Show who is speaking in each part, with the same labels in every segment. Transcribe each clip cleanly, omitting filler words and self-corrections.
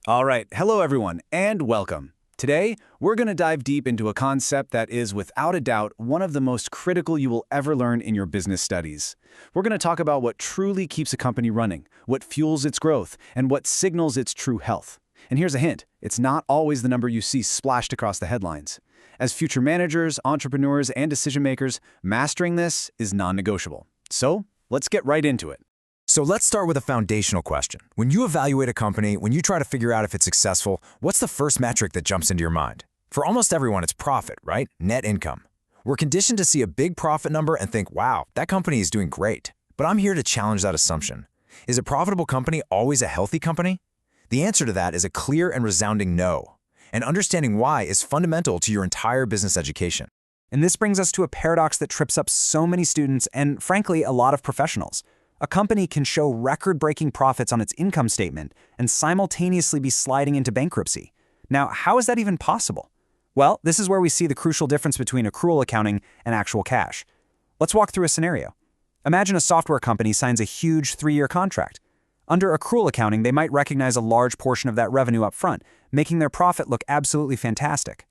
Speaker 1: All right, hello everyone, and welcome. Today, we're going to dive deep into a concept that is, without a doubt, one of the most critical you will ever learn in your business studies. We're going to talk about what truly keeps a company running, what fuels its growth, and what signals its true health. And here's a hint, it's not always the number you see splashed across the headlines. As future managers, entrepreneurs, and decision-makers, mastering this is non-negotiable. So, let's get right into it.
Speaker 2: So let's start with a foundational question. When you evaluate a company, when you try to figure out if it's successful, what's the first metric that jumps into your mind? For almost everyone, it's profit, right? Net income. We're conditioned to see a big profit number and think, wow, that company is doing great. But I'm here to challenge that assumption. Is a profitable company always a healthy company? The answer to that is a clear and resounding no. And understanding why is fundamental to your entire business education.
Speaker 3: And this brings us to a paradox that trips up so many students and, frankly, a lot of professionals. A company can show record-breaking profits on its income statement and simultaneously be sliding into bankruptcy. Now, how is that even possible? Well, this is where we see the crucial difference between accrual accounting and actual cash. Let's walk through a scenario. Imagine a software company signs a huge 3-year contract. Under accrual accounting, they might recognize a large portion of that revenue up front, making their profit look absolutely fantastic.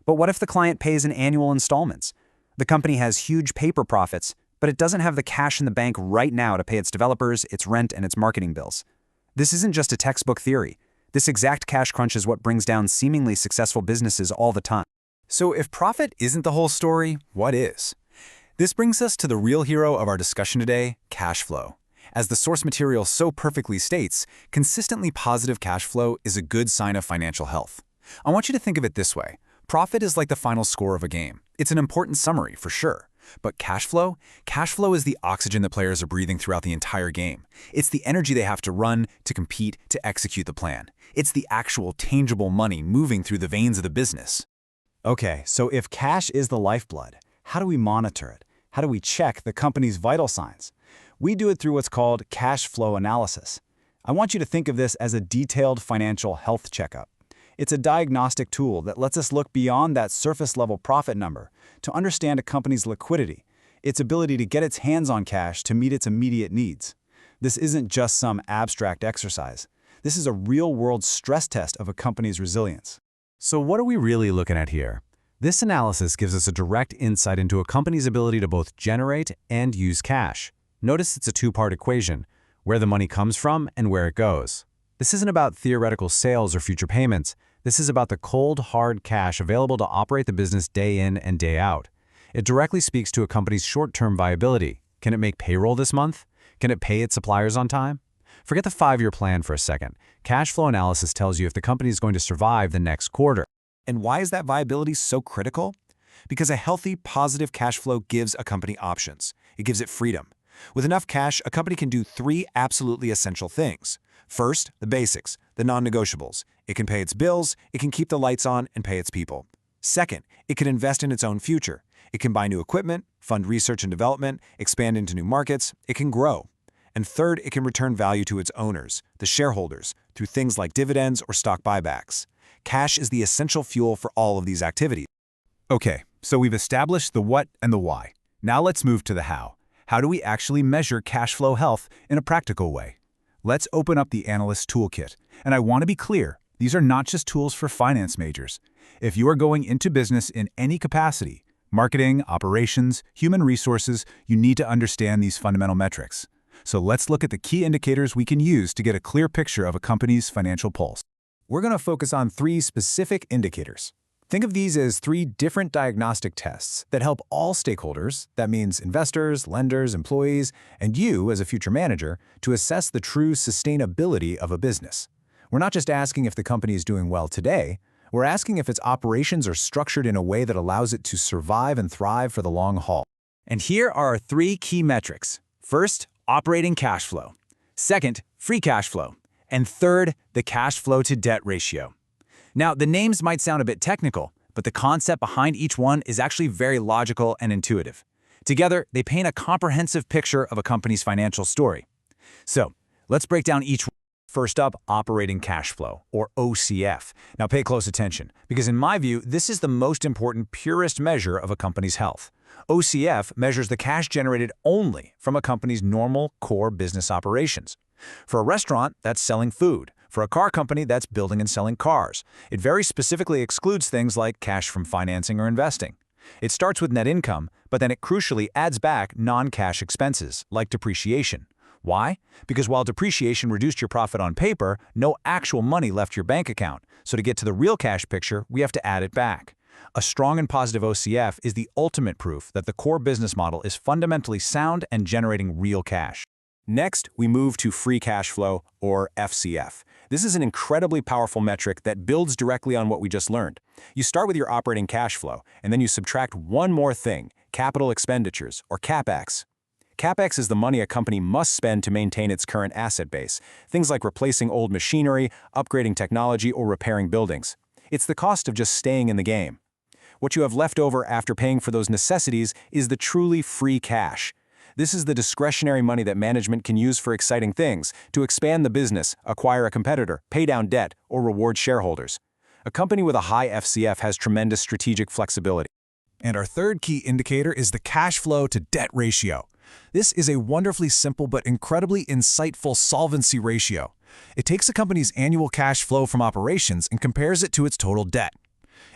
Speaker 3: But what if the client pays in annual installments? The company has huge paper profits, but it doesn't have the cash in the bank right now to pay its developers, its rent, and its marketing bills. This isn't just a textbook theory. This exact cash crunch is what brings down seemingly successful businesses all the time.
Speaker 2: So if profit isn't the whole story, what is? This brings us to the real hero of our discussion today, cash flow. As the source material so perfectly states, consistently positive cash flow is a good sign of financial health. I want you to think of it this way. Profit is like the final score of a game. It's an important summary, for sure. But cash flow is the oxygen that players are breathing throughout the entire game. It's the energy they have to run, to compete, to execute the plan. It's the actual tangible money moving through the veins of the business.
Speaker 3: Okay, so if cash is the lifeblood, how do we monitor it? How do we check the company's vital signs? We do it through what's called cash flow analysis. I want you to think of this as a detailed financial health checkup. It's a diagnostic tool that lets us look beyond that surface-level profit number to understand a company's liquidity, its ability to get its hands on cash to meet its immediate needs. This isn't just some abstract exercise. This is a real-world stress test of a company's resilience.
Speaker 1: So what are we really looking at here? This analysis gives us a direct insight into a company's ability to both generate and use cash. Notice it's a two-part equation, where the money comes from and where it goes. This isn't about theoretical sales or future payments. This is about the cold, hard cash available to operate the business day in and day out. It directly speaks to a company's short-term viability. Can it make payroll this month? Can it pay its suppliers on time? Forget the 5-year plan for a second. Cash flow analysis tells you if the company is going to survive the next quarter.
Speaker 2: And why is that viability so critical? Because a healthy, positive cash flow gives a company options. It gives it freedom. With enough cash, a company can do 3 absolutely essential things. First, the basics, the non-negotiables. It can pay its bills, it can keep the lights on, and pay its people. Second, it can invest in its own future. It can buy new equipment, fund research and development, expand into new markets. It can grow. And third, it can return value to its owners, the shareholders, through things like dividends or stock buybacks. Cash is the essential fuel for all of these activities.
Speaker 1: Okay, so we've established the what and the why. Now let's move to the how. How do we actually measure cash flow health in a practical way? Let's open up the Analyst Toolkit. And I want to be clear, these are not just tools for finance majors. If you are going into business in any capacity, marketing, operations, human resources, you need to understand these fundamental metrics. So let's look at the key indicators we can use to get a clear picture of a company's financial pulse. We're going to focus on 3 specific indicators. Think of these as 3 different diagnostic tests that help all stakeholders, that means investors, lenders, employees, and you as a future manager, to assess the true sustainability of a business. We're not just asking if the company is doing well today, we're asking if its operations are structured in a way that allows it to survive and thrive for the long haul.
Speaker 3: And here are our 3 key metrics. First, operating cash flow. Second, free cash flow. And third, the cash flow to debt ratio. Now, the names might sound a bit technical, but the concept behind each one is actually very logical and intuitive. Together, they paint a comprehensive picture of a company's financial story. So, let's break down each one. First up, operating cash flow, or OCF. Now pay close attention, because in my view, this is the most important, purest measure of a company's health. OCF measures the cash generated only from a company's normal core business operations. For a restaurant, that's selling food.
Speaker 1: For a car company, that's building and selling cars. It very specifically excludes things like cash from financing or investing. It starts with net income, but then it crucially adds back non-cash expenses, like depreciation. Why? Because while depreciation reduced your profit on paper, no actual money left your bank account. So to get to the real cash picture, we have to add it back. A strong and positive OCF is the ultimate proof that the core business model is fundamentally sound and generating real cash.
Speaker 2: Next, we move to free cash flow, or FCF. This is an incredibly powerful metric that builds directly on what we just learned. You start with your operating cash flow, and then you subtract one more thing, capital expenditures, or CapEx. CapEx is the money a company must spend to maintain its current asset base, things like replacing old machinery, upgrading technology, or repairing buildings. It's the cost of just staying in the game. What you have left over after paying for those necessities is the truly free cash. This is the discretionary money that management can use for exciting things, to expand the business, acquire a competitor, pay down debt, or reward shareholders. A company with a high FCF has tremendous strategic flexibility.
Speaker 1: And our third key indicator is the cash flow to debt ratio. This is a wonderfully simple but incredibly insightful solvency ratio. It takes a company's annual cash flow from operations and compares it to its total debt.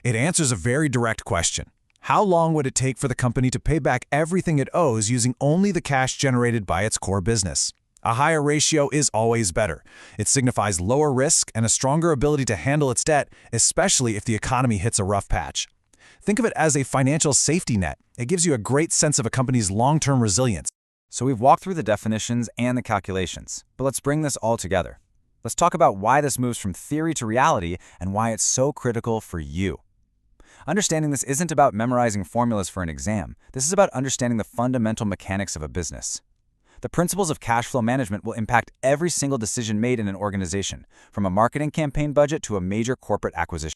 Speaker 1: It answers a very direct question. How long would it take for the company to pay back everything it owes using only the cash generated by its core business? A higher ratio is always better. It signifies lower risk and a stronger ability to handle its debt, especially if the economy hits a rough patch. Think of it as a financial safety net. It gives you a great sense of a company's long-term resilience.
Speaker 3: So we've walked through the definitions and the calculations, but let's bring this all together. Let's talk about why this moves from theory to reality and why it's so critical for you. Understanding this isn't about memorizing formulas for an exam. This is about understanding the fundamental mechanics of a business. The principles of cash flow management will impact every single decision made in an organization, from a marketing campaign budget to a major corporate acquisition.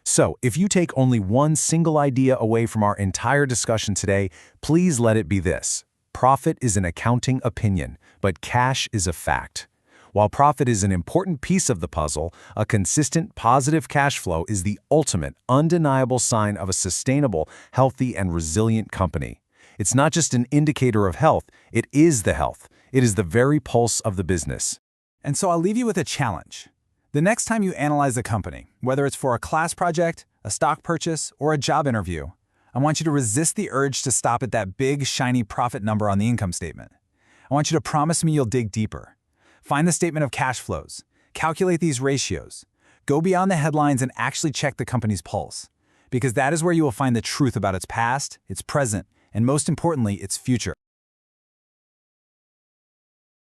Speaker 1: So, if you take only one single idea away from our entire discussion today, please let it be this. Profit is an accounting opinion, but cash is a fact. While profit is an important piece of the puzzle, a consistent, positive cash flow is the ultimate, undeniable sign of a sustainable, healthy, and resilient company. It's not just an indicator of health, it is the health. It is the very pulse of the business.
Speaker 4: And so I'll leave you with a challenge. The next time you analyze a company, whether it's for a class project, a stock purchase, or a job interview, I want you to resist the urge to stop at that big, shiny profit number on the income statement. I want you to promise me you'll dig deeper. Find the statement of cash flows, calculate these ratios, go beyond the headlines and actually check the company's pulse, because that is where you will find the truth about its past, its present, and most importantly, its future.